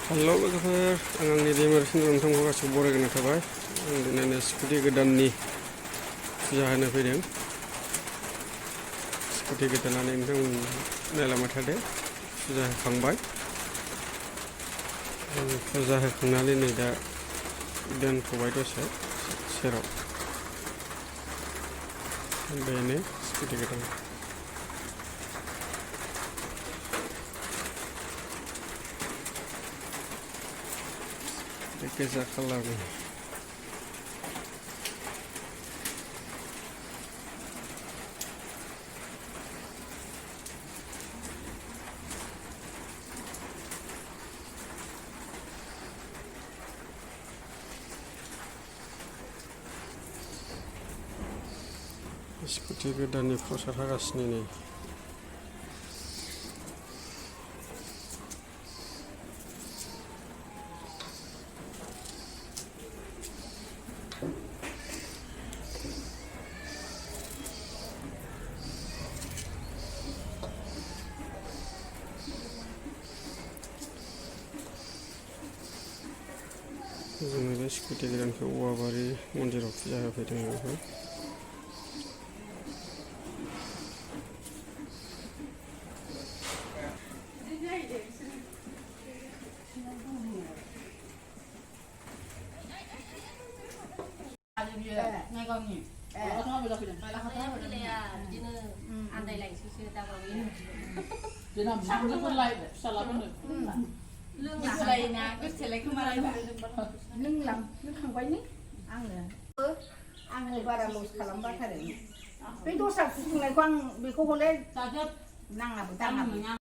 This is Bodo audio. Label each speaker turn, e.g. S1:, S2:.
S1: हेलौ लोगोफोर आं आंनि दैमारिसिम नोंथांखौ गासिबो बरायग्रोनाय थाबाय आं दिनैनो स्कुटि गोदाननि फुजा होनो फैदों स्कुटि गोदानानै नोंथांमोन नायलांबाय थादो फुजा होखांबाय फुजा होखांनानै नै दा दोनथ'बाय दसे सेराव बेनो स्कुटि गोदान गोजा खालारनि स्कुटि गोदाननि प्रसाद होगासिनो नै जोङो बे स्कुटि गोदानखौ औवाबारि मन्दिराव फुजा होफैदों बेखौ
S2: आङो बारा लस खालामबाथारो बे दस्रा फुदुंनायखौ आं बेखौ हले नाङाबो दाङाबो